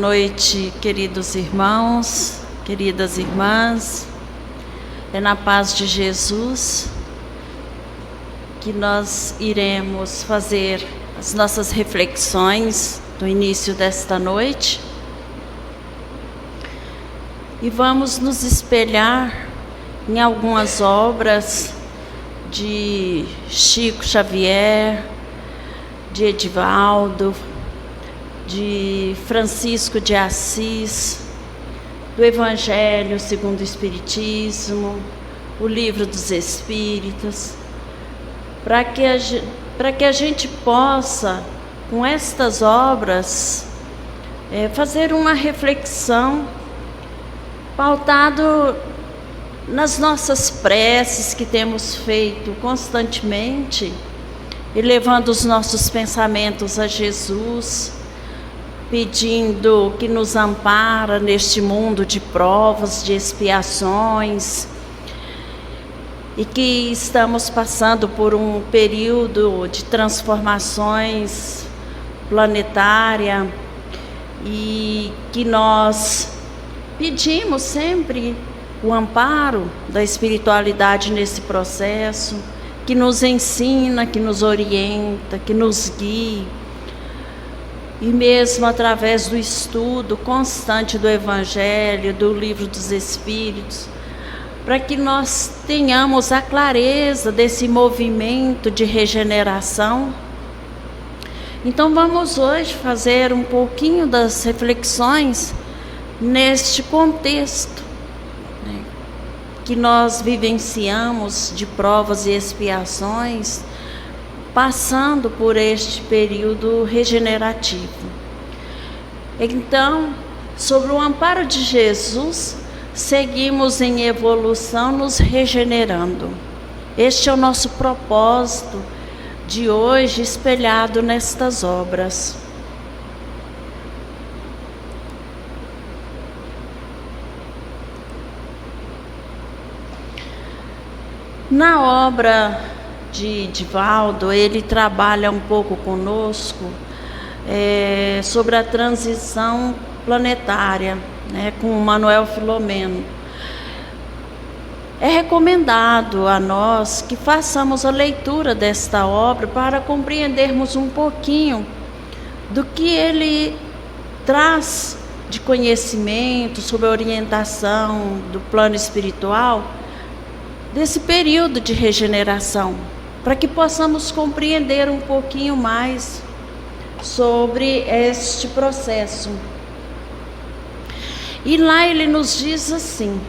noite, queridos irmãos, queridas irmãs. É na paz de Jesus que nós iremos fazer as nossas reflexões no início desta noite. E vamos nos espelhar em algumas obras de Chico Xavier, de Edivaldo, de Francisco de Assis, do Evangelho segundo o Espiritismo, o Livro dos Espíritos, para que a gente possa, com estas obras, fazer uma reflexão pautado nas nossas preces que temos feito constantemente, elevando os nossos pensamentos a Jesus, pedindo que nos ampara neste mundo de provas, de expiações, e que estamos passando por um período de transformações planetária e que nós pedimos sempre o amparo da espiritualidade nesse processo, que nos ensina, que nos orienta, que nos guie. E mesmo através do estudo constante do Evangelho, do Livro dos Espíritos, para que nós tenhamos a clareza desse movimento de regeneração. Então vamos hoje fazer um pouquinho das reflexões neste contexto, né, que nós vivenciamos de provas e expiações, passando por este período regenerativo. Então, sobre o amparo de Jesus, seguimos em evolução, nos regenerando. Este é o nosso propósito de hoje, espelhado nestas obras. Na obra de Edivaldo, ele trabalha um pouco conosco sobre a transição planetária, né, com o Manuel Filomeno. É recomendado a nós que façamos a leitura desta obra para compreendermos um pouquinho do que ele traz de conhecimento sobre a orientação do plano espiritual desse período de regeneração, para que possamos compreender um pouquinho mais sobre este processo. E lá ele nos diz assim: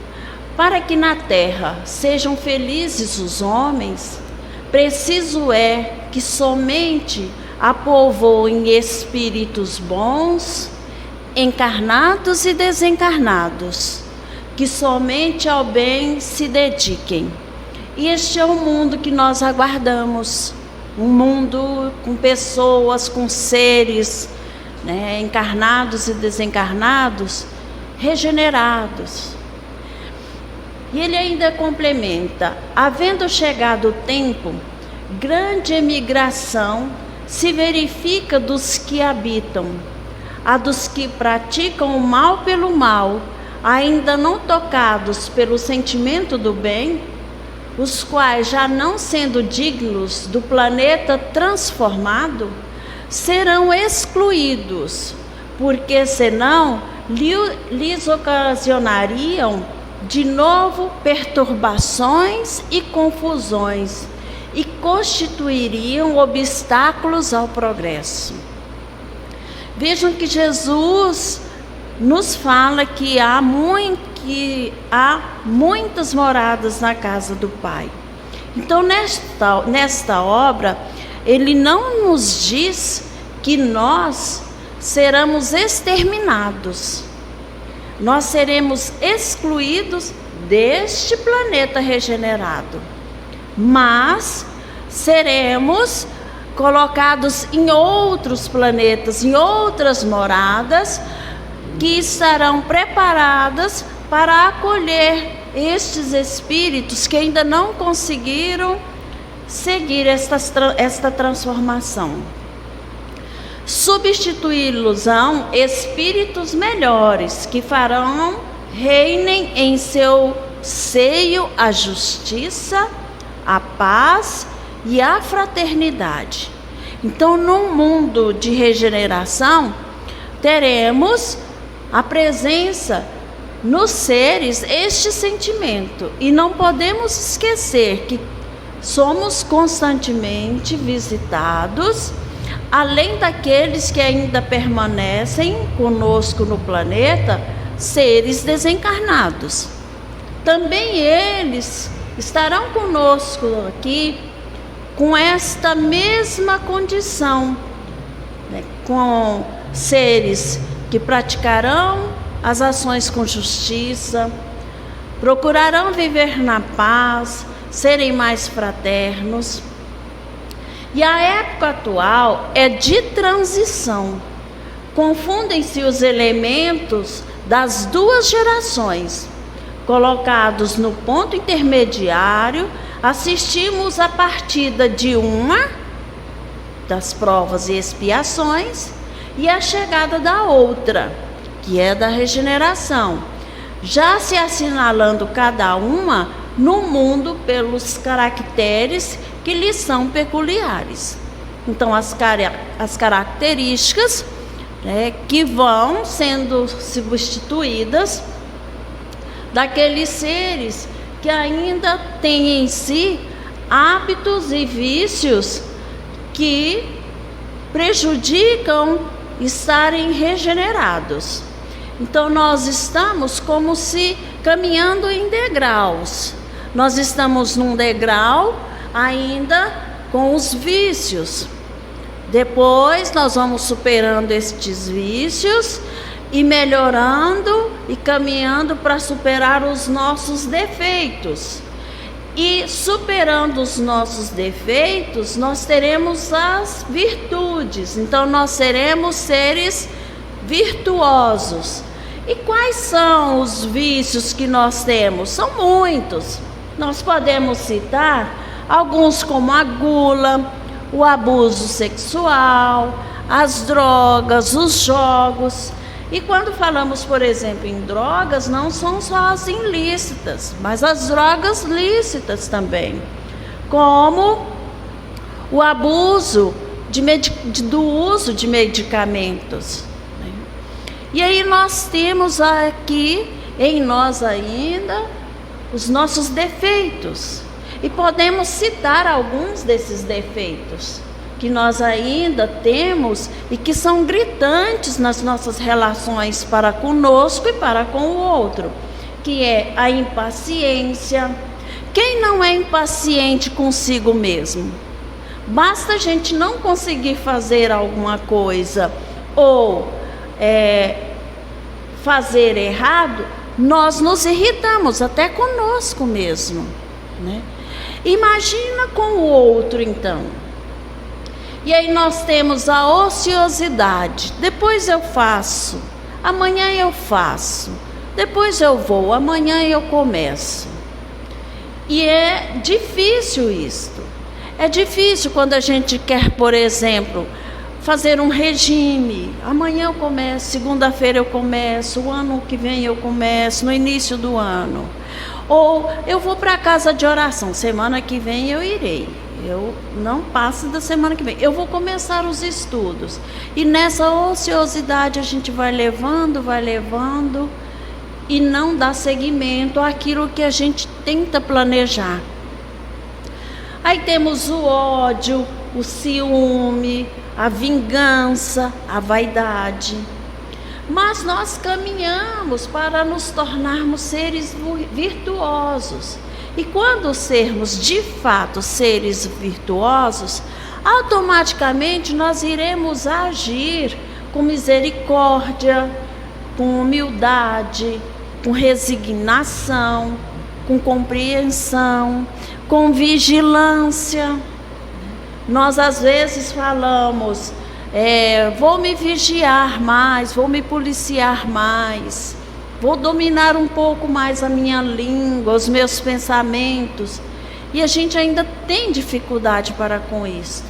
para que na terra sejam felizes os homens, preciso é que somente a povoem espíritos bons, encarnados e desencarnados, que somente ao bem se dediquem. E este é o mundo que nós aguardamos, um mundo com pessoas, com seres, né, encarnados e desencarnados, regenerados. E ele ainda complementa: havendo chegado o tempo, grande emigração se verifica dos que habitam, a dos que praticam o mal pelo mal, ainda não tocados pelo sentimento do bem, os quais, já não sendo dignos do planeta transformado, serão excluídos, porque senão lhes ocasionariam de novo perturbações e confusões e constituiriam obstáculos ao progresso. Vejam que Jesus nos fala que há muitas moradas na casa do Pai. Então, nesta obra, ele não nos diz que nós seremos exterminados. Nós seremos excluídos deste planeta regenerado, mas seremos colocados em outros planetas, em outras moradas, que estarão preparadas para acolher estes espíritos que ainda não conseguiram seguir esta transformação. substituí-los-ão espíritos melhores, que reinem em seu seio a justiça, a paz e a fraternidade. Então, num mundo de regeneração, teremos a presença nos seres este sentimento, e não podemos esquecer que somos constantemente visitados, além daqueles que ainda permanecem conosco no planeta, seres desencarnados. Também eles estarão conosco aqui com esta mesma condição, né? Com seres que praticarão as ações com justiça, procurarão viver na paz, serem mais fraternos. E a época atual é de transição. Confundem-se os elementos das duas gerações. Colocados no ponto intermediário, assistimos à partida de uma das provas e expiações e a chegada da outra, que é da regeneração, já se assinalando cada uma no mundo pelos caracteres que lhes são peculiares. Então, as características, né, que vão sendo substituídas daqueles seres que ainda têm em si hábitos e vícios que prejudicam estarem regenerados. Então, nós estamos como se caminhando em degraus. Nós estamos num degrau ainda com os vícios. Depois nós vamos superando estes vícios e melhorando e caminhando para superar os nossos defeitos. E superando os nossos defeitos, nós teremos as virtudes. Então, nós seremos seres virtuosos. E quais são os vícios que nós temos? São muitos. Nós podemos citar alguns, como a gula, o abuso sexual, as drogas, os jogos. E quando falamos, por exemplo, em drogas, não são só as ilícitas, mas as drogas lícitas também, como o abuso do uso de medicamentos. E aí nós temos aqui em nós ainda os nossos defeitos. E podemos citar alguns desses defeitos que nós ainda temos e que são gritantes nas nossas relações para conosco e para com o outro, que é a impaciência. Quem não é impaciente consigo mesmo? Basta a gente não conseguir fazer alguma coisa ou fazer errado, nós nos irritamos até conosco mesmo, né? Imagina com o outro, então. E aí nós temos a ociosidade. Depois eu faço, amanhã eu faço, depois eu vou, amanhã eu começo. E é difícil isto. É difícil quando a gente quer, por exemplo, fazer um regime. Amanhã eu começo, segunda-feira eu começo, o ano que vem eu começo, no início do ano. Ou eu vou para a casa de oração, semana que vem eu irei. Eu não passo da semana que vem. Eu vou começar os estudos. E nessa ociosidade a gente vai levando e não dá seguimento àquilo que a gente tenta planejar. Aí temos o ódio, o ciúme, a vingança, a vaidade. Mas nós caminhamos para nos tornarmos seres virtuosos. E quando sermos de fato seres virtuosos, automaticamente nós iremos agir com misericórdia, com humildade, com resignação, com compreensão, com vigilância. Nós às vezes falamos, vou me vigiar mais, vou me policiar mais, vou dominar um pouco mais a minha língua, os meus pensamentos. E a gente ainda tem dificuldade para com isso.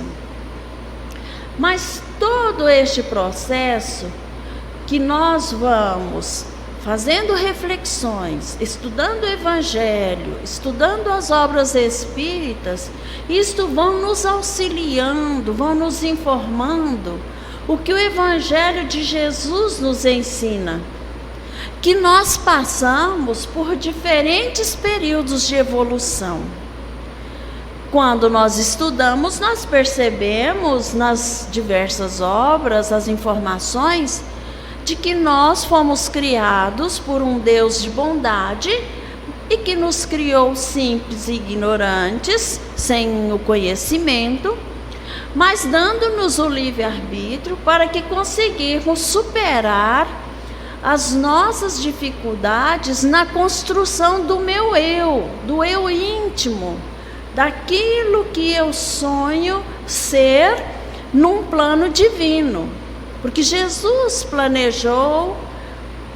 Mas todo este processo que nós vamos fazendo reflexões, estudando o Evangelho, estudando as obras espíritas, isto vão nos auxiliando, vão nos informando o que o Evangelho de Jesus nos ensina. Que nós passamos por diferentes períodos de evolução. Quando nós estudamos, nós percebemos nas diversas obras, as informações de que nós fomos criados por um Deus de bondade e que nos criou simples e ignorantes, sem o conhecimento, mas dando-nos o livre-arbítrio para que conseguirmos superar as nossas dificuldades na construção do meu eu, do eu íntimo, daquilo que eu sonho ser num plano divino. Porque Jesus planejou,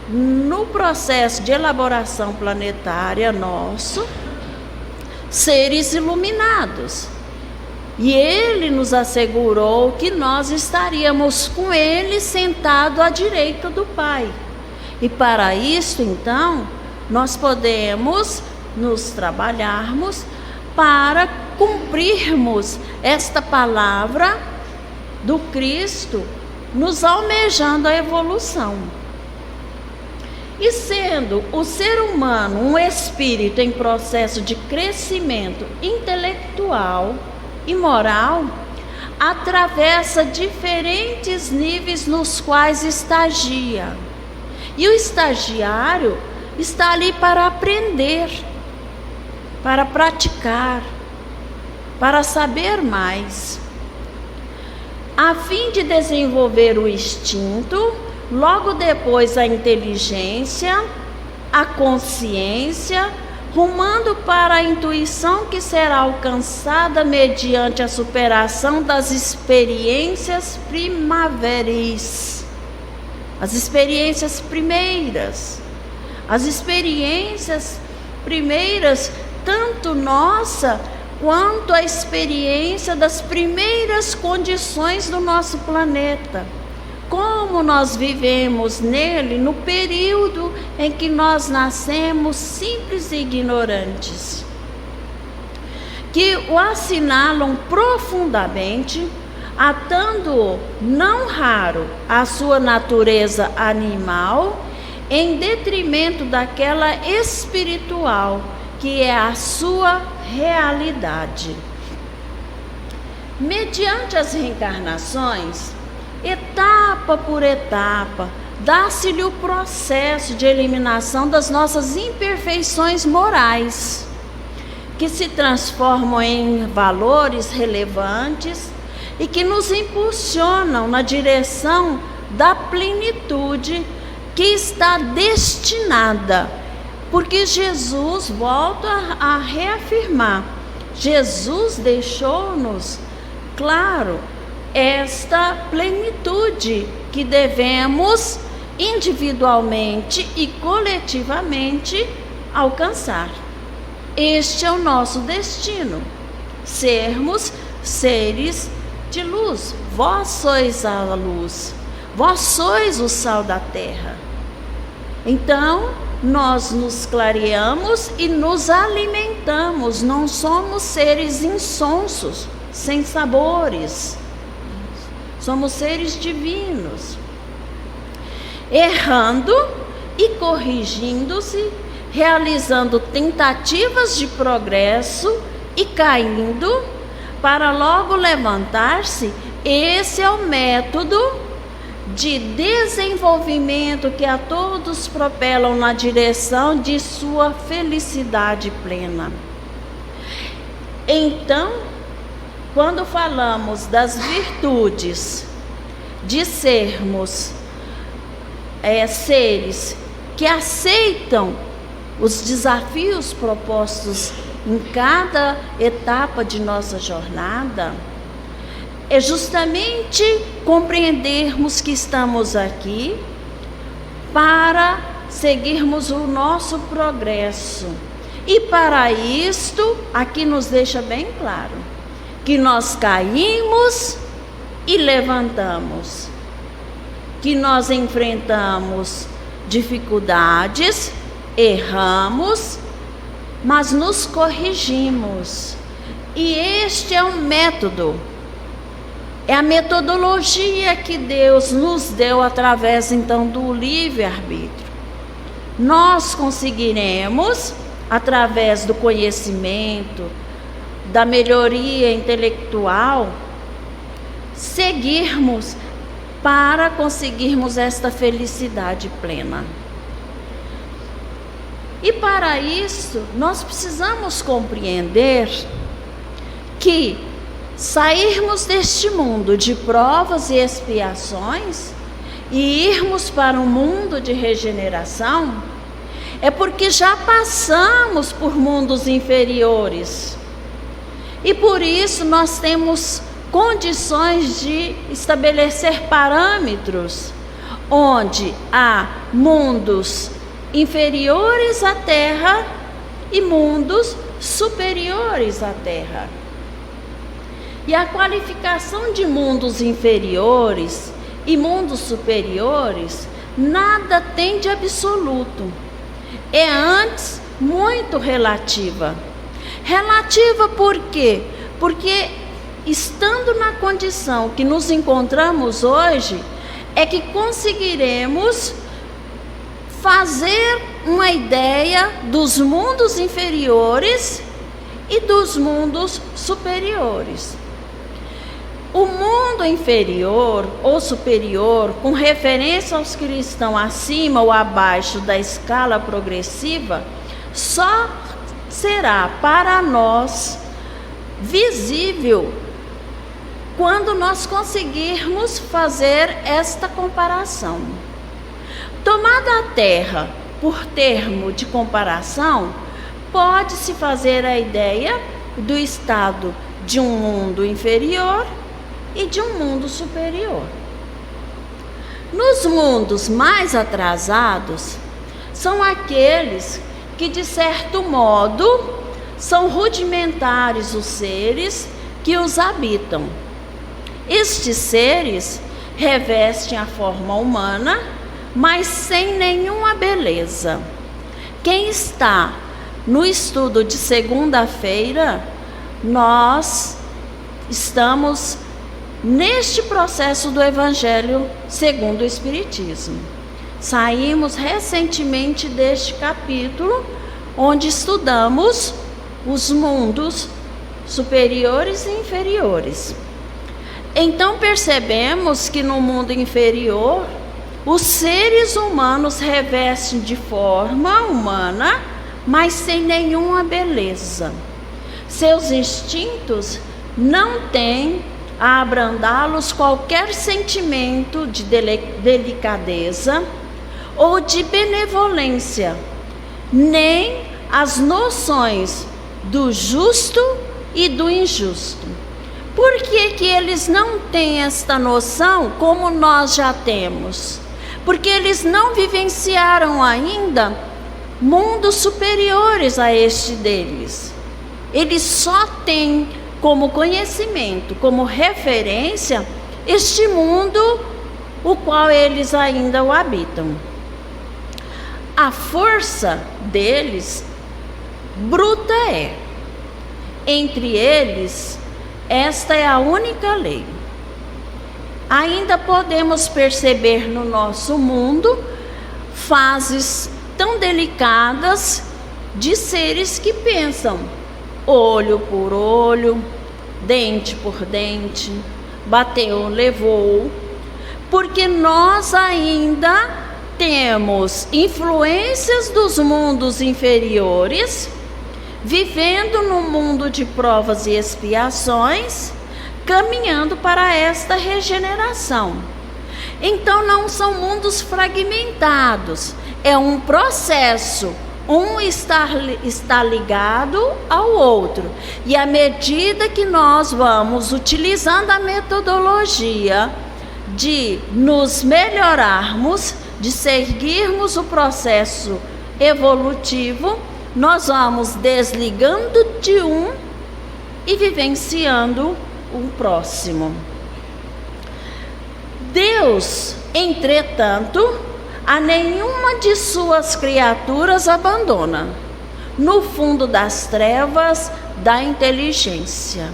no processo de elaboração planetária nosso, seres iluminados. E Ele nos assegurou que nós estaríamos com Ele sentado à direita do Pai. E para isso, então, nós podemos nos trabalharmos para cumprirmos esta palavra do Cristo, nos almejando a evolução. E sendo o ser humano um espírito em processo de crescimento intelectual e moral, atravessa diferentes níveis nos quais estagia. E o estagiário está ali para aprender, para praticar, para saber mais. A fim de desenvolver o instinto, logo depois a inteligência, a consciência, rumando para a intuição que será alcançada mediante a superação das experiências primaveris, as experiências primeiras. As experiências primeiras, tanto nossa quanto a experiência das primeiras condições do nosso planeta. Como nós vivemos nele no período em que nós nascemos simples e ignorantes, que o assinalam profundamente, atando não raro à sua natureza animal, em detrimento daquela espiritual, que é a sua realidade. Mediante as reencarnações, etapa por etapa, dá-se-lhe o processo de eliminação das nossas imperfeições morais, que se transformam em valores relevantes e que nos impulsionam na direção da plenitude que está destinada. Porque Jesus, volta a reafirmar, Jesus deixou-nos claro esta plenitude que devemos individualmente e coletivamente alcançar. Este é o nosso destino, sermos seres de luz. Vós sois a luz, vós sois o sal da terra. Então, nós nos clareamos e nos alimentamos, não somos seres insonsos, sem sabores. Somos seres divinos, errando e corrigindo-se, realizando tentativas de progresso e caindo, para logo levantar-se. Esse é o método de desenvolvimento que a todos propelam na direção de sua felicidade plena. Então, quando falamos das virtudes de sermos seres que aceitam os desafios propostos em cada etapa de nossa jornada, é justamente compreendermos que estamos aqui para seguirmos o nosso progresso. E para isto, aqui nos deixa bem claro que nós caímos e levantamos, que nós enfrentamos dificuldades, erramos, mas nos corrigimos. E este é um método, é a metodologia que Deus nos deu através então do livre-arbítrio. Nós conseguiremos, através do conhecimento, da melhoria intelectual, seguirmos para conseguirmos esta felicidade plena. E para isso, nós precisamos compreender que sairmos deste mundo de provas e expiações e irmos para um mundo de regeneração, é porque já passamos por mundos inferiores. E por isso nós temos condições de estabelecer parâmetros onde há mundos inferiores à Terra e mundos superiores à Terra. E a qualificação de mundos inferiores e mundos superiores nada tem de absoluto. É antes muito relativa. Relativa por quê? Porque estando na condição que nos encontramos hoje, é que conseguiremos fazer uma ideia dos mundos inferiores e dos mundos superiores. O mundo inferior ou superior, com referência aos que estão acima ou abaixo da escala progressiva, só será para nós visível quando nós conseguirmos fazer esta comparação. Tomada a Terra por termo de comparação, pode-se fazer a ideia do estado de um mundo inferior e de um mundo superior. Nos mundos mais atrasados, são aqueles que, de certo modo, são rudimentares os seres que os habitam. Estes seres revestem a forma humana, mas sem nenhuma beleza. Quem está no estudo de segunda-feira, nós estamos neste processo do Evangelho segundo o Espiritismo. Saímos recentemente deste capítulo, onde estudamos os mundos superiores e inferiores. Então percebemos que no mundo inferior, os seres humanos revestem de forma humana, mas sem nenhuma beleza. Seus instintos não têm a abrandá-los qualquer sentimento de delicadeza ou de benevolência, nem as noções do justo e do injusto. Por que que eles não têm esta noção como nós já temos? Porque eles não vivenciaram ainda mundos superiores a este deles. Eles só têm como conhecimento, como referência, este mundo o qual eles ainda o habitam. A força deles bruta é. Entre eles, esta é a única lei. Ainda podemos perceber no nosso mundo fases tão delicadas de seres que pensam olho por olho, dente por dente, bateu, levou, porque nós ainda temos influências dos mundos inferiores, vivendo no mundo de provas e expiações, caminhando para esta regeneração. Então não são mundos fragmentados, é um processo. Um está ligado ao outro. E à medida que nós vamos utilizando a metodologia de nos melhorarmos, de seguirmos o processo evolutivo, nós vamos desligando de um e vivenciando o próximo. Deus, entretanto, a nenhuma de suas criaturas abandona, no fundo das trevas da inteligência.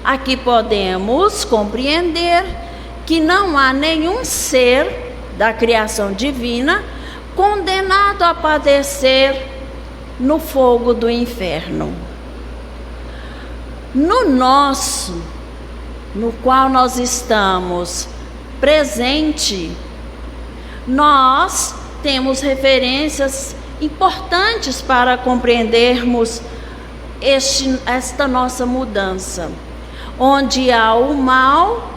Aqui podemos compreender que não há nenhum ser da criação divina condenado a padecer no fogo do inferno. No qual nós estamos presente, nós temos referências importantes para compreendermos esta nossa mudança, onde há o mal,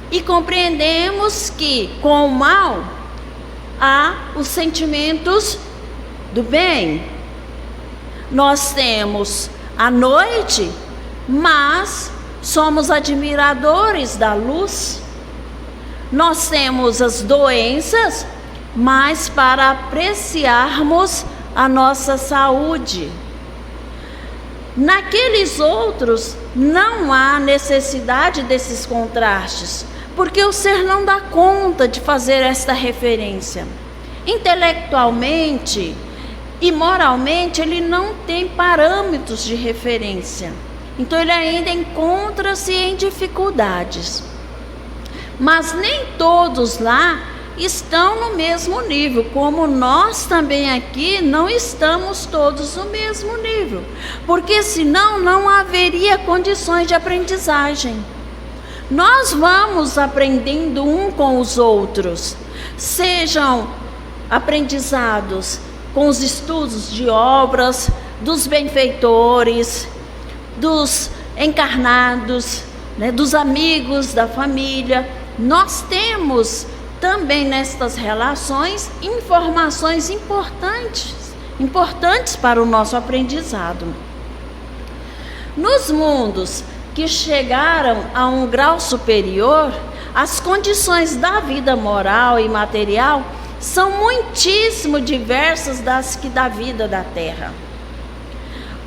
e compreendemos que com o mal há os sentimentos do bem. Nós temos a noite, mas somos admiradores da luz. Nós temos as doenças, mas para apreciarmos a nossa saúde. Naqueles outros não há necessidade desses contrastes, porque o ser não dá conta de fazer esta referência. Intelectualmente e moralmente ele não tem parâmetros de referência. Então ele ainda encontra-se em dificuldades. Mas nem todos lá estão no mesmo nível, como nós também aqui não estamos todos no mesmo nível, porque senão não haveria condições de aprendizagem. Nós vamos aprendendo um com os outros, sejam aprendizados com os estudos de obras dos benfeitores, dos encarnados, dos amigos da família. Nós temos também nestas relações informações importantes para o nosso aprendizado. Nos mundos que chegaram a um grau superior, as condições da vida moral e material são muitíssimo diversas das que da vida da terra.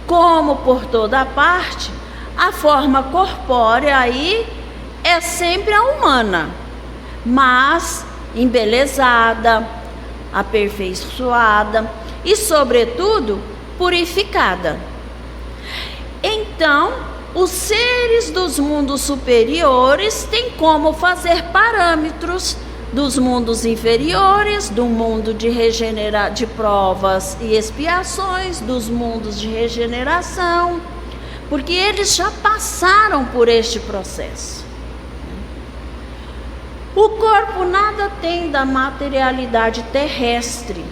Como por toda parte, a forma corpórea aí é sempre a humana, mas embelezada, aperfeiçoada e, sobretudo, purificada. Então, os seres dos mundos superiores têm como fazer parâmetros dos mundos inferiores, do mundo de provas e expiações, dos mundos de regeneração, porque eles já passaram por este processo. O corpo nada tem da materialidade terrestre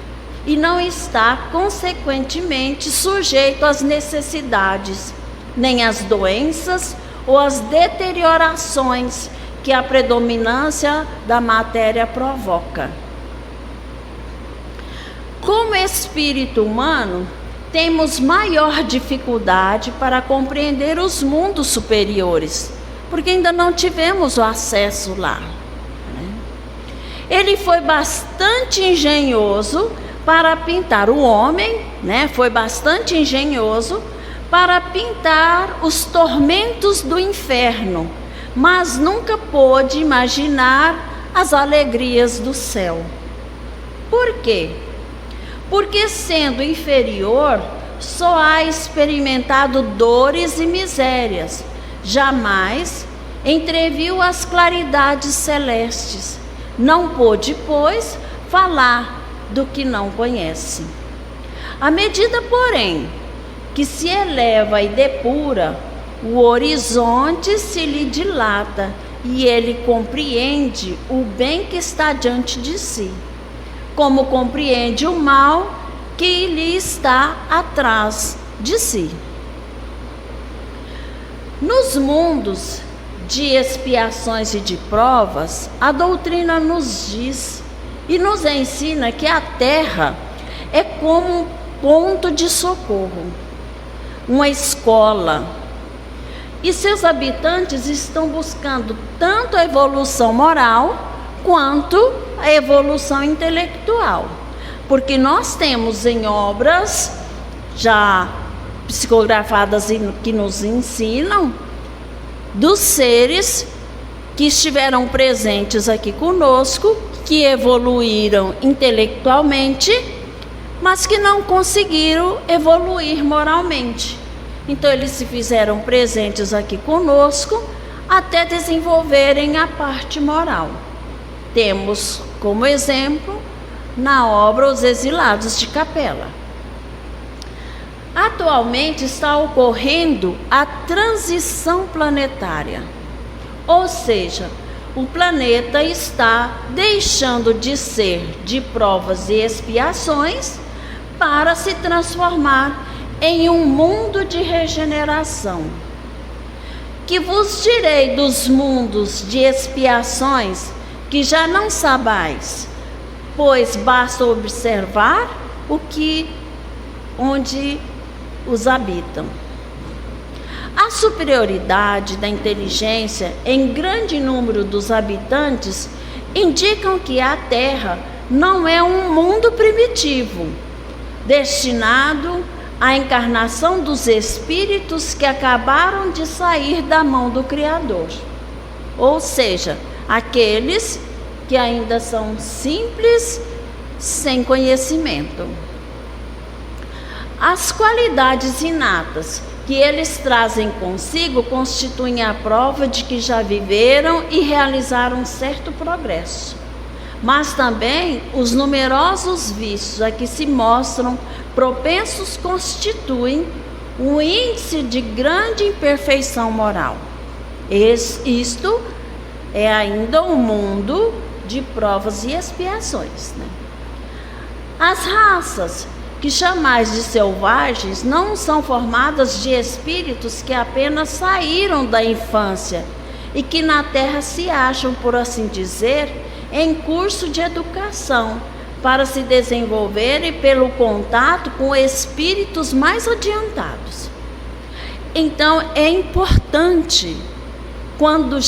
e não está, consequentemente, sujeito às necessidades, nem às doenças ou às deteriorações que a predominância da matéria provoca. Como espírito humano, temos maior dificuldade para compreender os mundos superiores, porque ainda não tivemos o acesso lá. Ele foi bastante engenhoso para pintar o homem, foi bastante engenhoso para pintar os tormentos do inferno, mas nunca pôde imaginar as alegrias do céu. Por quê? Porque sendo inferior, só há experimentado dores e misérias, jamais entreviu as claridades celestes. Não pôde, pois, falar do que não conhece. À medida, porém, que se eleva e depura, o horizonte se lhe dilata e ele compreende o bem que está diante de si, como compreende o mal que lhe está atrás de si. Nos mundos de expiações e de provas, a doutrina nos diz e nos ensina que a terra é como um ponto de socorro, uma escola, e seus habitantes estão buscando tanto a evolução moral quanto a evolução intelectual, porque nós temos em obras já psicografadas e que nos ensinam dos seres que estiveram presentes aqui conosco, que evoluíram intelectualmente, mas que não conseguiram evoluir moralmente. Então eles se fizeram presentes aqui conosco até desenvolverem a parte moral. Temos como exemplo na obra Os Exilados de Capela. Atualmente está ocorrendo a transição planetária, ou seja, o planeta está deixando de ser de provas e expiações para se transformar em um mundo de regeneração. Que vos direi dos mundos de expiações que já não sabais, pois basta observar onde os habitam. A superioridade da inteligência em grande número dos habitantes indicam que a Terra não é um mundo primitivo, destinado à encarnação dos espíritos que acabaram de sair da mão do Criador, ou seja, aqueles que ainda são simples, sem conhecimento. As qualidades inatas que eles trazem consigo constituem a prova de que já viveram e realizaram certo progresso. Mas também os numerosos vícios a que se mostram propensos constituem um índice de grande imperfeição moral. Isto é ainda um mundo de provas e expiações, né? As raças que chamais de selvagens não são formadas de espíritos que apenas saíram da infância e que na Terra se acham, por assim dizer, em curso de educação para se desenvolverem pelo contato com espíritos mais adiantados. Então é importante quando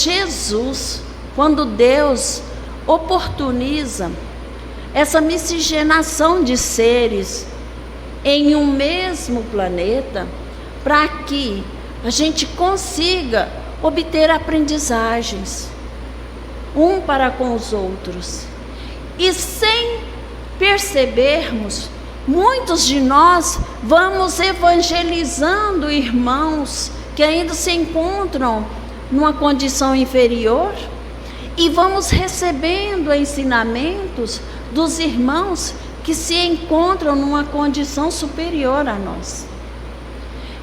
Deus oportuniza essa miscigenação de seres em um mesmo planeta, para que a gente consiga obter aprendizagens um para com os outros. E sem percebermos, muitos de nós vamos evangelizando irmãos que ainda se encontram numa condição inferior e vamos recebendo ensinamentos dos irmãos que se encontram numa condição superior a nós.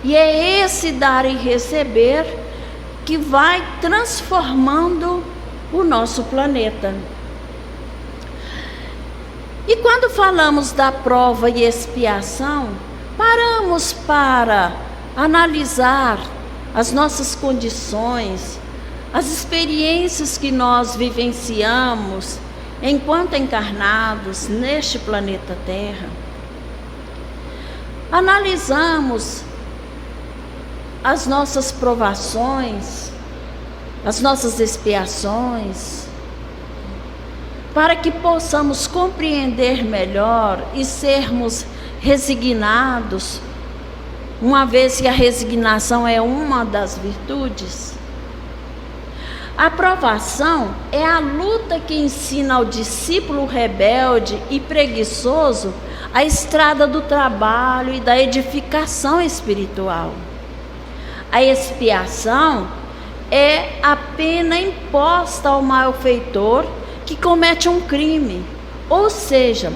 E é esse dar e receber que vai transformando o nosso planeta. E quando falamos da prova e expiação, paramos para analisar as nossas condições, as experiências que nós vivenciamos enquanto encarnados neste planeta Terra. Analisamos as nossas provações, as nossas expiações, para que possamos compreender melhor e sermos resignados, uma vez que a resignação é uma das virtudes. A provação é a luta que ensina ao discípulo rebelde e preguiçoso a estrada do trabalho e da edificação espiritual. A expiação é a pena imposta ao malfeitor que comete um crime, ou seja,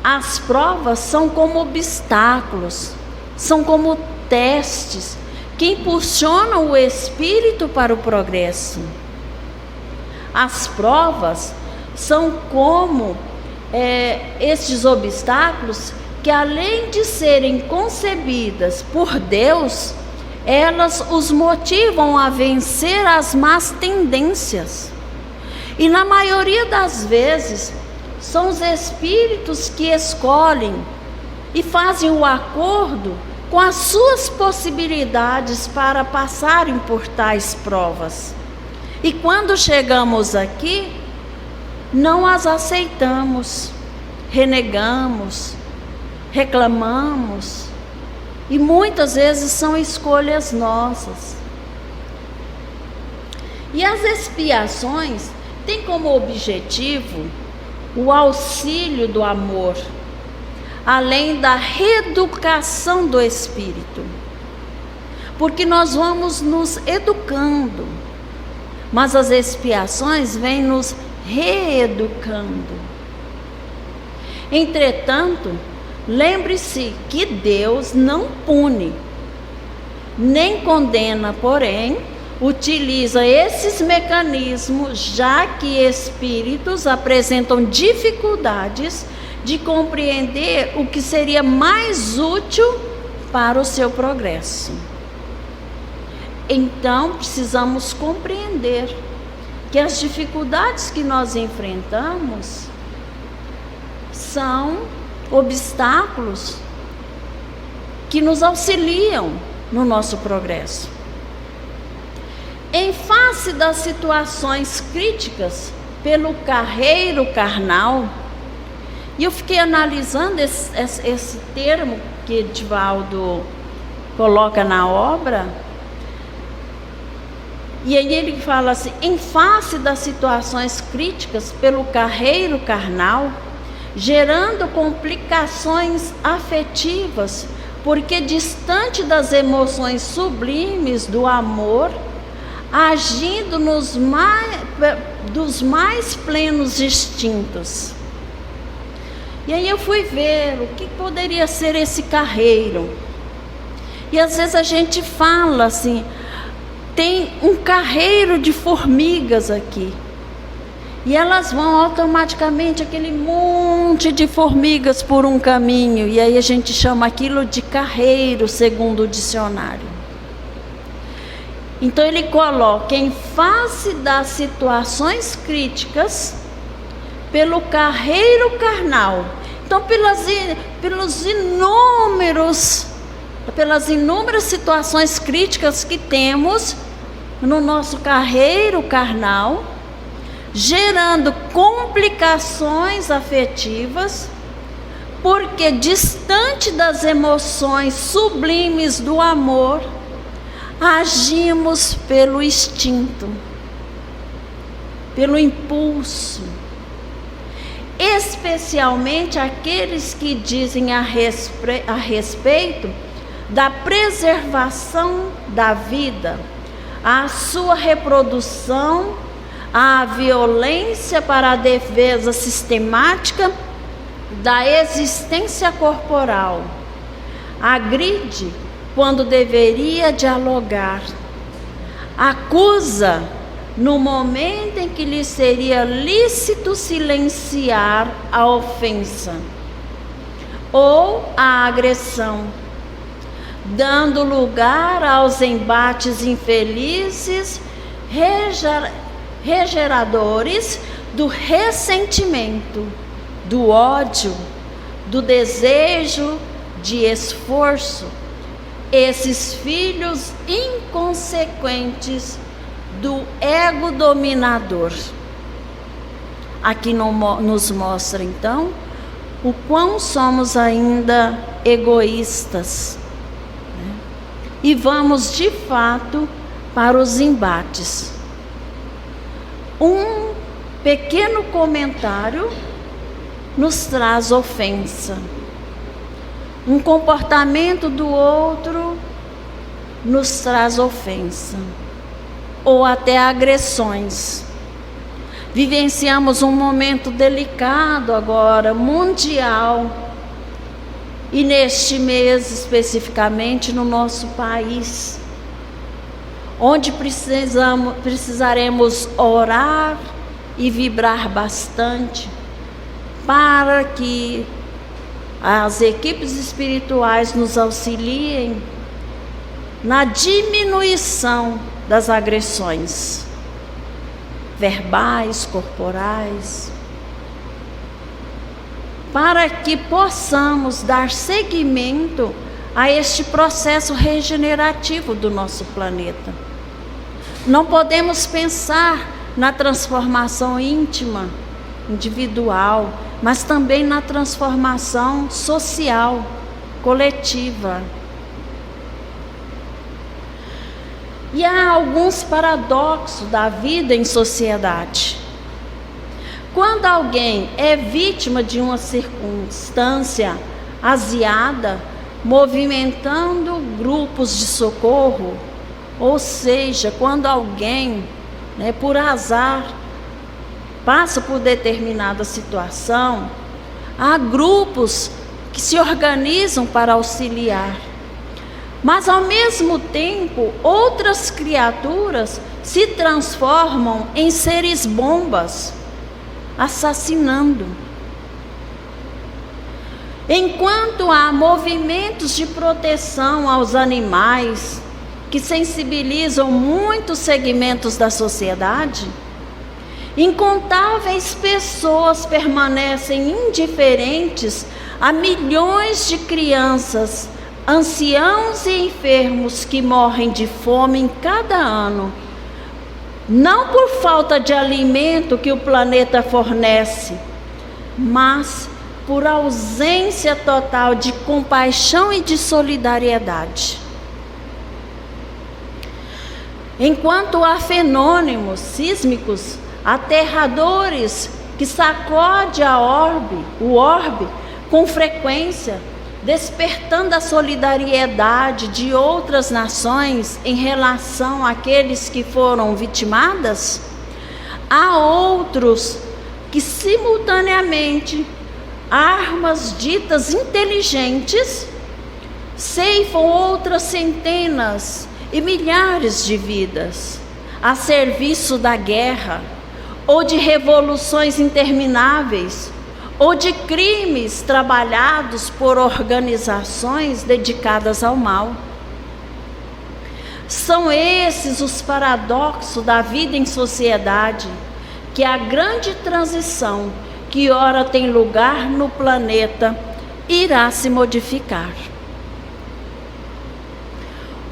as provas são como obstáculos, são como testes que impulsionam o espírito para o progresso. As provas são como estes obstáculos que, além de serem concebidas por Deus, elas os motivam a vencer as más tendências. E na maioria das vezes, são os espíritos que escolhem e fazem o acordo com as suas possibilidades para passarem por tais provas. E quando chegamos aqui, não as aceitamos, renegamos, reclamamos, e muitas vezes são escolhas nossas. E as expiações têm como objetivo o auxílio do amor, além da reeducação do espírito. Porque nós vamos nos educando, mas as expiações vêm nos reeducando. Entretanto, lembre-se que Deus não pune, nem condena, porém, utiliza esses mecanismos, já que espíritos apresentam dificuldades de compreender o que seria mais útil para o seu progresso. Então, precisamos compreender que as dificuldades que nós enfrentamos são obstáculos que nos auxiliam no nosso progresso. Em face das situações críticas pelo carreiro carnal, e eu fiquei analisando esse termo que Divaldo coloca na obra, e aí ele fala assim: em face das situações críticas pelo carreiro carnal, gerando complicações afetivas, porque distante das emoções sublimes do amor, agindo dos mais plenos instintos. E aí eu fui ver o que poderia ser esse carreiro. E às vezes a gente fala assim: tem um carreiro de formigas aqui. E elas vão automaticamente, aquele monte de formigas por um caminho. E aí a gente chama aquilo de carreiro, segundo o dicionário. Então ele coloca: em face das situações críticas, pelo carreiro carnal. Então pelas inúmeras situações críticas que temos no nosso carreiro carnal, gerando complicações afetivas, porque distante das emoções sublimes do amor, agimos pelo instinto, pelo impulso, especialmente aqueles que dizem a respeito da preservação da vida, a sua reprodução, a violência para a defesa sistemática da existência corporal. Agride quando deveria dialogar. Acusa no momento em que lhe seria lícito silenciar a ofensa ou a agressão, dando lugar aos embates infelizes, regeradores do ressentimento, do ódio, do desejo de esforço, esses filhos inconsequentes do ego dominador. Aqui nos mostra então o quão somos ainda egoístas, né? E vamos de fato para os embates. Um pequeno comentário nos traz ofensa. Um comportamento do outro nos traz ofensa, ou até agressões. Vivenciamos um momento delicado agora, mundial, e neste mês especificamente no nosso país, onde precisaremos orar e vibrar bastante para que as equipes espirituais nos auxiliem na diminuição das agressões verbais, corporais, para que possamos dar seguimento a este processo regenerativo do nosso planeta. Não podemos pensar na transformação íntima, individual, mas também na transformação social, coletiva. E há alguns paradoxos da vida em sociedade. Quando alguém é vítima de uma circunstância aziada, movimentando grupos de socorro, ou seja, quando alguém, por azar, passa por determinada situação, há grupos que se organizam para auxiliar. Mas ao mesmo tempo, outras criaturas se transformam em seres bombas, assassinando. Enquanto há movimentos de proteção aos animais que sensibilizam muitos segmentos da sociedade, incontáveis pessoas permanecem indiferentes a milhões de crianças, anciãos e enfermos que morrem de fome em cada ano, não por falta de alimento que o planeta fornece, mas por ausência total de compaixão e de solidariedade. Enquanto há fenômenos sísmicos aterradores que sacode o orbe com frequência, despertando a solidariedade de outras nações em relação àqueles que foram vitimadas, há outros que simultaneamente armas ditas inteligentes ceifam outras centenas e milhares de vidas a serviço da guerra, ou de revoluções intermináveis, ou de crimes trabalhados por organizações dedicadas ao mal. São esses os paradoxos da vida em sociedade, que a grande transição que ora tem lugar no planeta irá se modificar.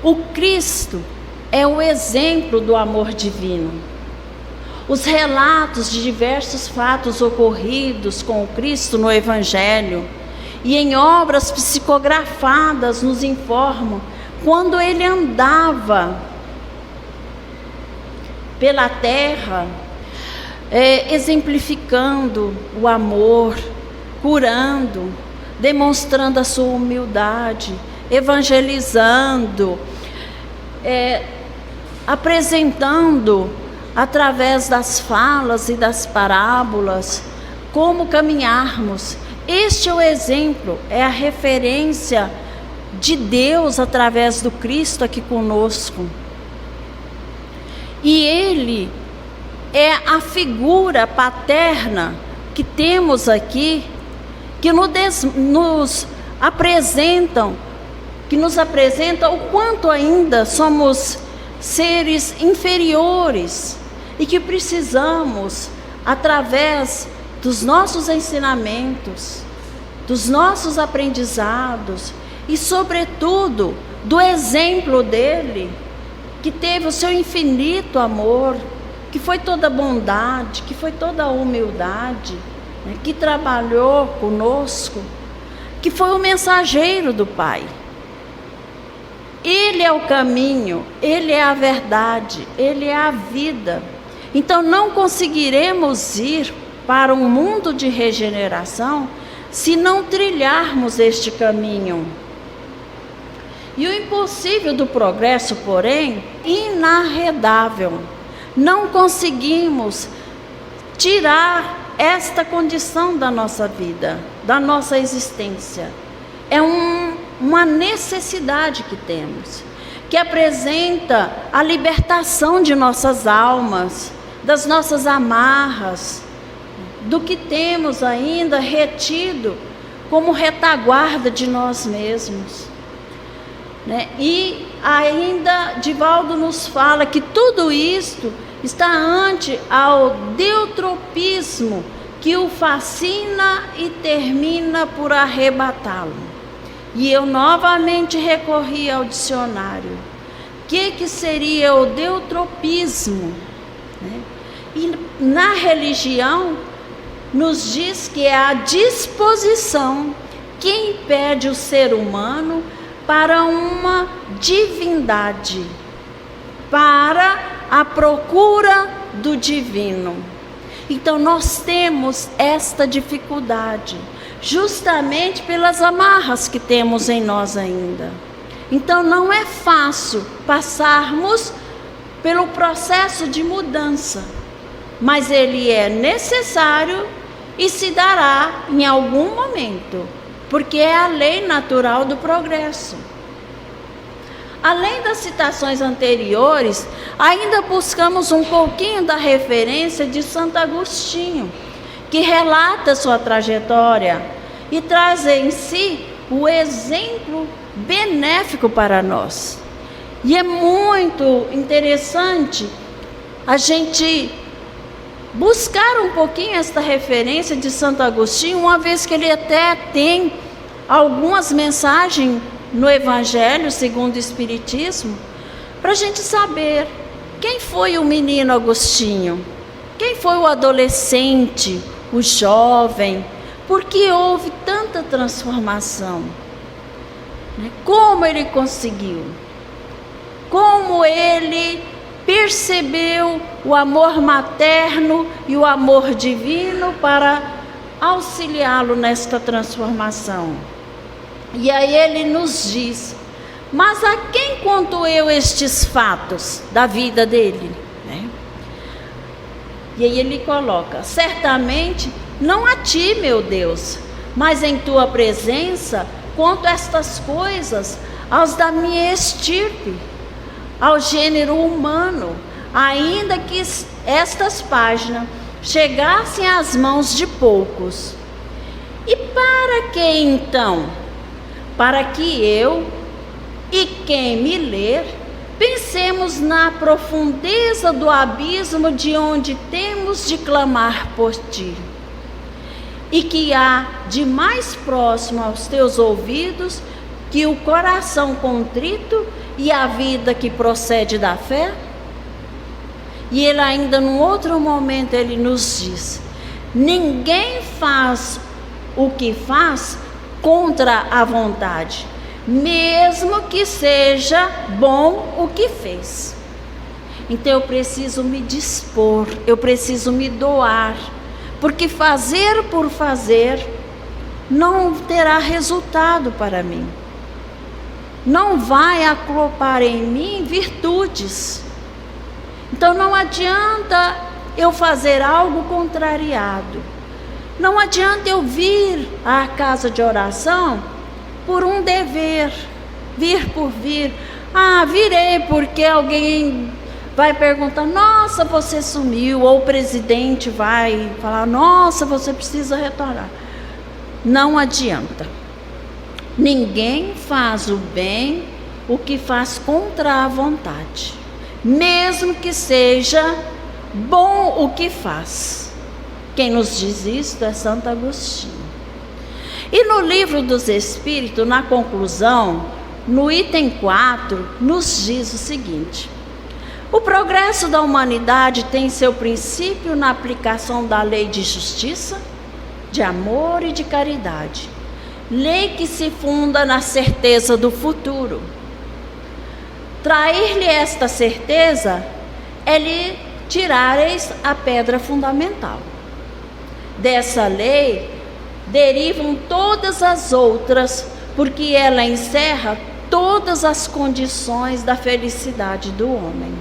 O Cristo é o exemplo do amor divino. Os relatos de diversos fatos ocorridos com o Cristo no Evangelho e em obras psicografadas nos informam quando ele andava pela terra, exemplificando o amor, curando, demonstrando a sua humildade, evangelizando, apresentando através das falas e das parábolas como caminharmos. Este é o exemplo, é a referência de Deus através do Cristo aqui conosco. E Ele é a figura paterna que temos aqui, que nos apresenta o quanto ainda somos seres inferiores e que precisamos, através dos nossos ensinamentos, dos nossos aprendizados e, sobretudo, do exemplo dele, que teve o seu infinito amor, que foi toda bondade, que foi toda humildade, que trabalhou conosco, que foi o mensageiro do Pai. Ele é o caminho, Ele é a verdade, Ele é a vida. Então não conseguiremos ir para um mundo de regeneração se não trilharmos este caminho. E o impossível do progresso, porém, inarredável. Não conseguimos tirar esta condição da nossa vida, da nossa existência. É uma necessidade que temos, que apresenta a libertação de nossas almas, das nossas amarras, do que temos ainda retido como retaguarda de nós mesmos. E ainda Divaldo nos fala que tudo isto está ante ao deutropismo que o fascina e termina por arrebatá-lo. E eu novamente recorri ao dicionário. O que seria o deutropismo? E na religião nos diz que é a disposição que impede o ser humano para uma divindade. para a procura do divino. Então nós temos esta dificuldade, justamente pelas amarras que temos em nós ainda. Então não é fácil passarmos pelo processo de mudança, mas ele é necessário e se dará em algum momento, porque é a lei natural do progresso. Além das citações anteriores, ainda buscamos um pouquinho da referência de Santo Agostinho, que relata sua trajetória e traz em si o exemplo benéfico para nós. E é muito interessante a gente buscar um pouquinho esta referência de Santo Agostinho, uma vez que ele até tem algumas mensagens no Evangelho segundo o Espiritismo, para a gente saber quem foi o menino Agostinho, quem foi o adolescente, o jovem, por que houve tanta transformação, né? Como ele conseguiu, como ele percebeu o amor materno e o amor divino para auxiliá-lo nesta transformação. E aí ele nos diz: mas a quem conto eu estes fatos da vida dele? Né? E aí ele coloca: certamente não a ti, meu Deus, mas em tua presença conto estas coisas aos da minha estirpe, ao gênero humano, ainda que estas páginas chegassem às mãos de poucos. E para que então? Para que eu e quem me ler pensemos na profundeza do abismo de onde temos de clamar por ti, e que há de mais próximo aos teus ouvidos que o coração contrito e a vida que procede da fé? E ele ainda num outro momento ele nos diz: ninguém faz o que faz contra a vontade, mesmo que seja bom o que fez. Então eu preciso me dispor, eu preciso me doar, porque fazer por fazer não terá resultado para mim, não vai acoplar em mim virtudes. Então não adianta eu fazer algo contrariado, não adianta eu vir à casa de oração por um dever, vir por vir. Virei porque alguém vai perguntar: nossa, você sumiu, ou o presidente vai falar: nossa, você precisa retornar. Não adianta. Ninguém faz o bem o que faz contra a vontade, mesmo que seja bom o que faz. Quem nos diz isto é Santo Agostinho. E no Livro dos Espíritos, na conclusão, no item 4, nos diz o seguinte: o progresso da humanidade tem seu princípio na aplicação da lei de justiça, de amor e de caridade, lei que se funda na certeza do futuro. Trair-lhe esta certeza é lhe tirareis a pedra fundamental. Dessa lei derivam todas as outras, porque ela encerra todas as condições da felicidade do homem.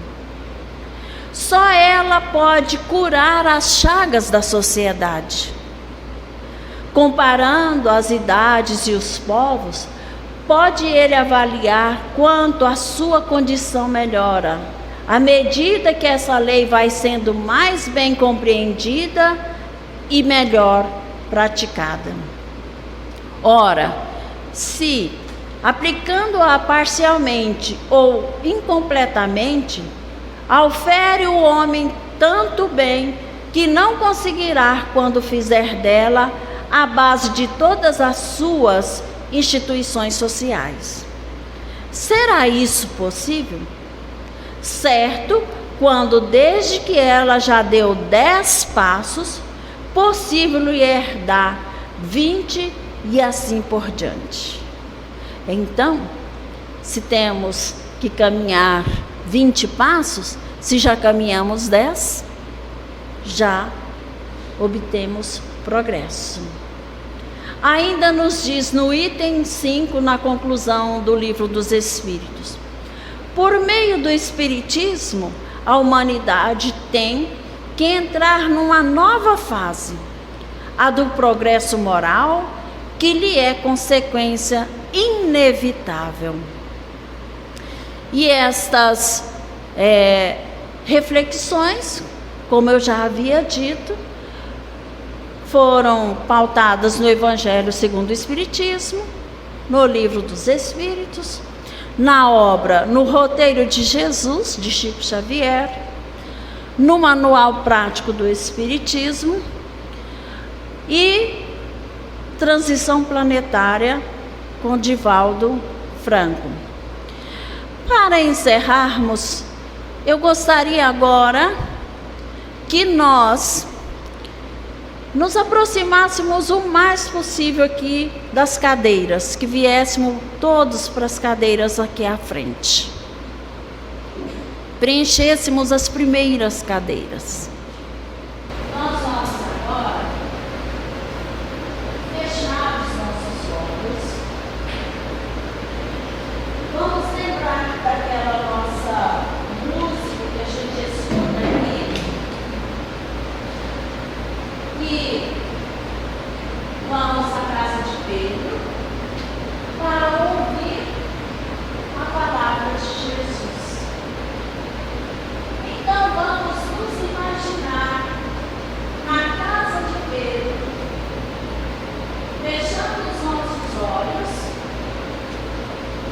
Só ela pode curar as chagas da sociedade. Comparando as idades e os povos, pode ele avaliar quanto a sua condição melhora, à medida que essa lei vai sendo mais bem compreendida e melhor praticada. Ora, se aplicando-a parcialmente ou incompletamente, aufere o homem tanto bem que não conseguirá, quando fizer dela a base de todas as suas instituições sociais. Será isso possível? Certo, quando desde que ela já deu 10 passos, possível lhe herdar 20 e assim por diante. Então, se temos que caminhar 20 passos, se já caminhamos 10, já obtemos progresso. Ainda nos diz no item 5, na conclusão do Livro dos Espíritos: por meio do Espiritismo, a humanidade tem que entrar numa nova fase, a do progresso moral, que lhe é consequência inevitável. E estas reflexões, como eu já havia dito, foram pautadas no Evangelho segundo o Espiritismo, no Livro dos Espíritos, na obra No Roteiro de Jesus, de Chico Xavier, no Manual Prático do Espiritismo e Transição Planetária, com Divaldo Franco. Para encerrarmos, eu gostaria agora que nós nos aproximássemos o mais possível aqui das cadeiras, que viéssemos todos para as cadeiras aqui à frente. Preenchêssemos as primeiras cadeiras. Nós vamos agora fechar os nossos olhos. Vamos lembrar daquela nossa música que a gente escuta aqui. E vamos à casa de Pedro para ouvir a palavra de Jesus. Então vamos nos imaginar na casa de Pedro, fechando os nossos olhos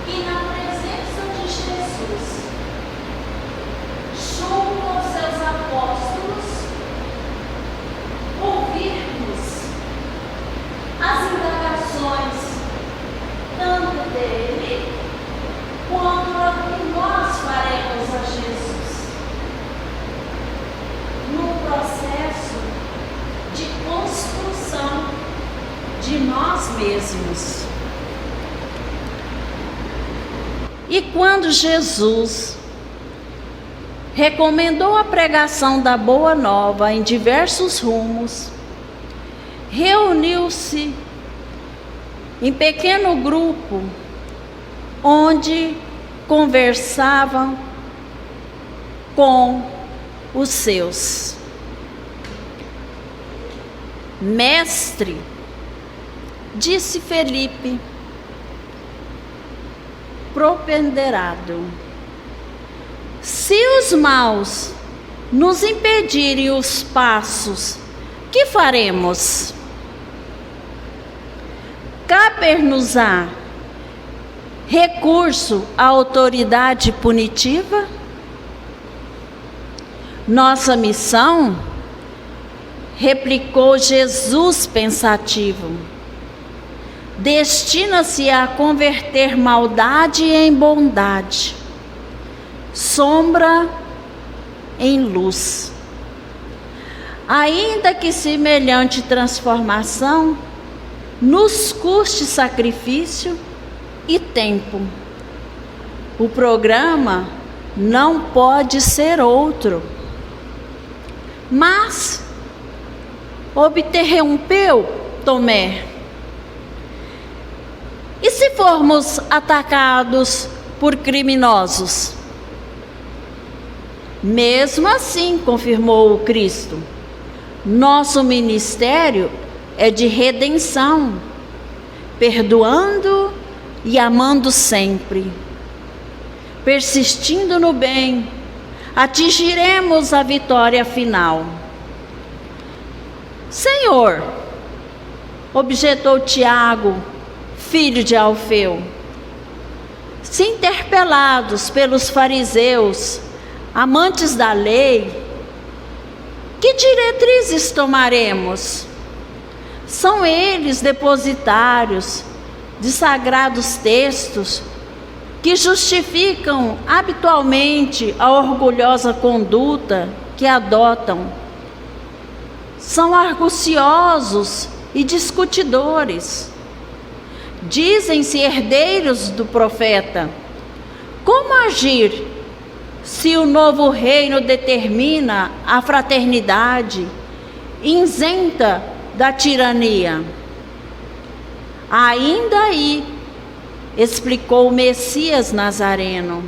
e na presença de Jesus, junto aos seus apóstolos, ouvirmos as indagações tanto dele quanto a que nós faremos a Jesus no processo de construção de nós mesmos. E quando Jesus recomendou a pregação da Boa Nova em diversos rumos, reuniu-se em pequeno grupo, onde conversavam com os seus. Mestre, disse Felipe, propenderado, se os maus nos impedirem os passos, que faremos? Caber-nos-á recurso à autoridade punitiva? Nossa missão, replicou Jesus pensativo, destina-se a converter maldade em bondade, sombra em luz. Ainda que semelhante transformação nos custe sacrifício e tempo, o programa não pode ser outro. Mas interrompeu Tomé. E se formos atacados por criminosos? Mesmo assim, confirmou o Cristo, nosso ministério é de redenção, perdoando e amando sempre. Persistindo no bem, atingiremos a vitória final. Senhor, objetou Tiago, filho de Alfeu, se interpelados pelos fariseus, amantes da lei, que diretrizes tomaremos? São eles depositários de sagrados textos que justificam habitualmente a orgulhosa conduta que adotam. São arguciosos e discutidores. Dizem-se herdeiros do profeta. Como agir se o novo reino determina a fraternidade, isenta da tirania? Ainda aí, explicou o Messias Nazareno,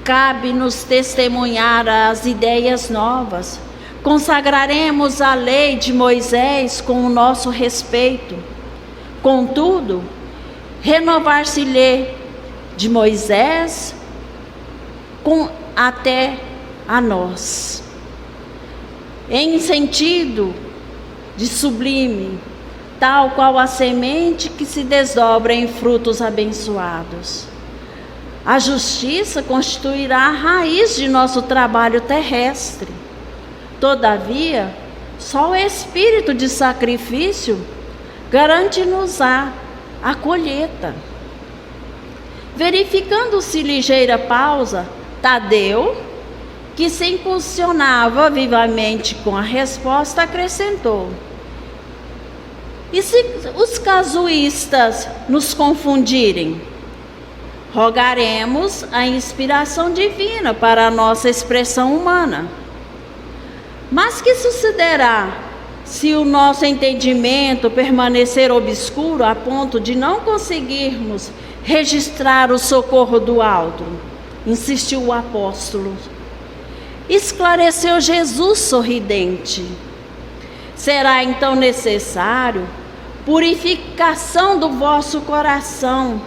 cabe-nos testemunhar as ideias novas. Consagraremos a lei de Moisés com o nosso respeito. Contudo, renovar-se-lhe de Moisés até a nós, em sentido de sublime, tal qual a semente que se desdobra em frutos abençoados. A justiça constituirá a raiz de nosso trabalho terrestre. Todavia, só o espírito de sacrifício garante-nos a colheita. Verificando-se ligeira pausa, Tadeu, que se impulsionava vivamente com a resposta, acrescentou: e se os casuístas nos confundirem? Rogaremos a inspiração divina para a nossa expressão humana. Mas que sucederá se o nosso entendimento permanecer obscuro a ponto de não conseguirmos registrar o socorro do alto? Insistiu o apóstolo. Esclareceu Jesus sorridente. Será então necessário purificação do vosso coração,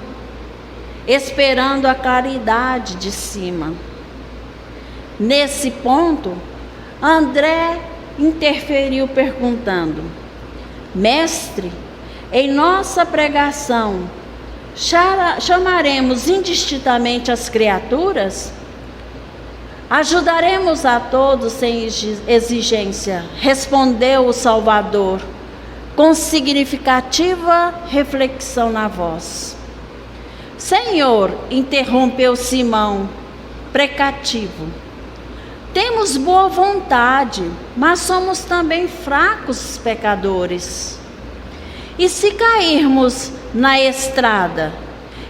esperando a claridade de cima. Nesse ponto, André interferiu perguntando: Mestre, em nossa pregação, chamaremos indistintamente as criaturas? Ajudaremos a todos sem exigência, respondeu o Salvador, com significativa reflexão na voz. Senhor, interrompeu Simão, precativo, temos boa vontade, mas somos também fracos pecadores. E se cairmos na estrada?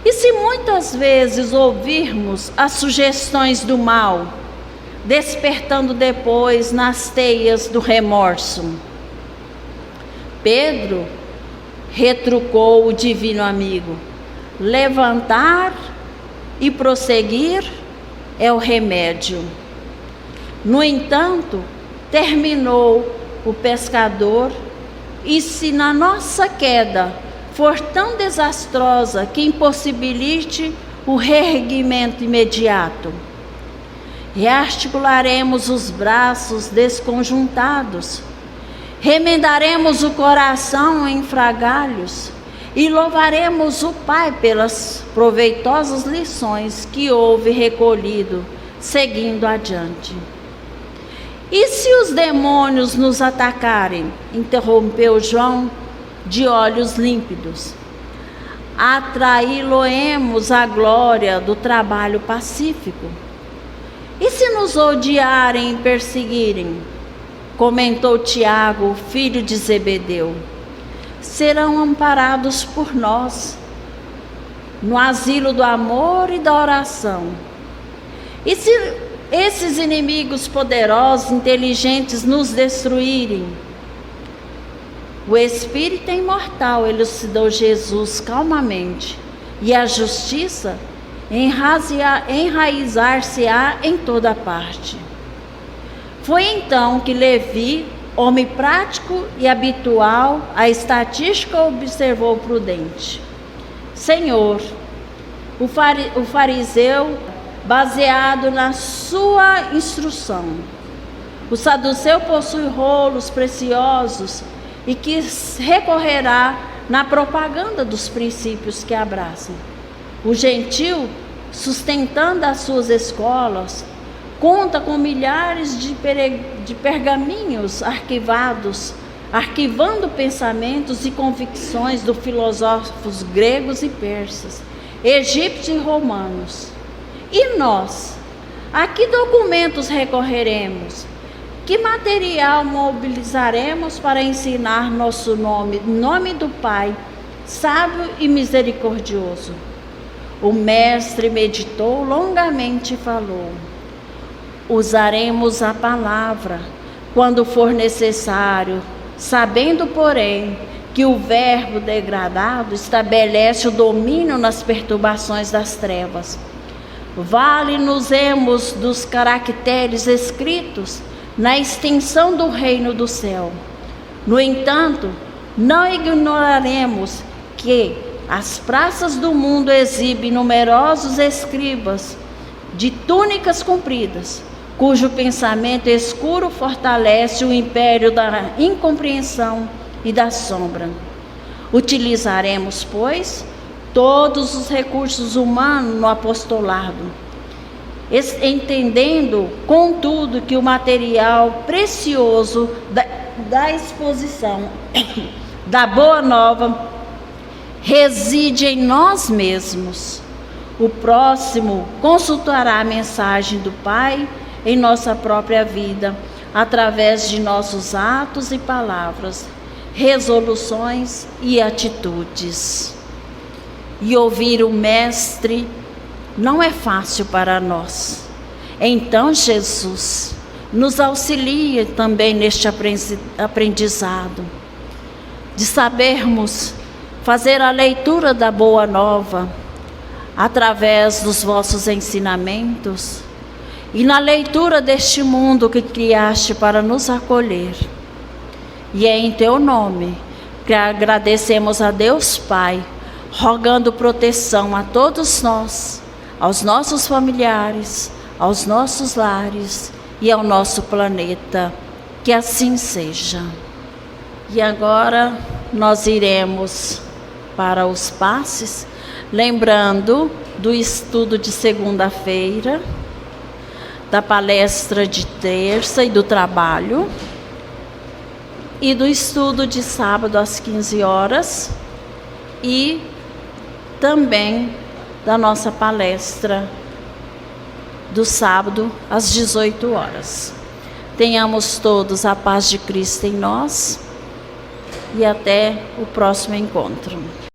E se muitas vezes ouvirmos as sugestões do mal, despertando depois nas teias do remorso? Pedro retrucou o divino amigo: levantar e prosseguir é o remédio. No entanto, terminou o pescador, e se na nossa queda for tão desastrosa que impossibilite o reerguimento imediato, rearticularemos os braços desconjuntados, remendaremos o coração em frangalhos e louvaremos o Pai pelas proveitosas lições que houve recolhido, seguindo adiante. E se os demônios nos atacarem? Interrompeu João, de olhos límpidos. Atraí-lo-emos à glória do trabalho pacífico. E se nos odiarem e perseguirem? Comentou Tiago, filho de Zebedeu. Serão amparados por nós, no asilo do amor e da oração. E se esses inimigos poderosos, inteligentes, nos destruírem? O Espírito é imortal, elucidou Jesus calmamente, e a justiça enraizar-se-á em toda parte. Foi então que Levi, homem prático e habitual à estatística, observou prudente: Senhor, o fariseu, baseado na sua instrução, o saduceu possui rolos preciosos e que recorrerá na propaganda dos princípios que abraçam. O gentil, sustentando as suas escolas, conta com milhares de pergaminhos arquivando pensamentos e convicções dos filósofos gregos e persas, egípcios e romanos. E nós? A que documentos recorreremos? Que material mobilizaremos para ensinar nosso nome do Pai, sábio e misericordioso? O mestre meditou longamente e falou: Usaremos a palavra quando for necessário, sabendo, porém, que o verbo degradado estabelece o domínio nas perturbações das trevas. Vale-nos-emos dos caracteres escritos na extensão do reino do céu. No entanto, não ignoraremos que as praças do mundo exibem numerosos escribas de túnicas compridas, cujo pensamento escuro fortalece o império da incompreensão e da sombra. Utilizaremos, pois, todos os recursos humanos no apostolado, entendendo, contudo, que o material precioso da exposição da Boa Nova reside em nós mesmos. O próximo consultará a mensagem do Pai em nossa própria vida, através de nossos atos e palavras, resoluções e atitudes. E ouvir o Mestre não é fácil para nós. Então, Jesus nos auxilia também neste aprendizado, de sabermos fazer a leitura da Boa Nova através dos vossos ensinamentos e na leitura deste mundo que criaste para nos acolher. E é em teu nome que agradecemos a Deus Pai, rogando proteção a todos nós, aos nossos familiares, aos nossos lares e ao nosso planeta. Que assim seja. E agora nós iremos para os passes, lembrando do estudo de segunda-feira, da palestra de terça e do trabalho, e do estudo de sábado às 15 horas, e também da nossa palestra do sábado às 18 horas. Tenhamos todos a paz de Cristo em nós e até o próximo encontro.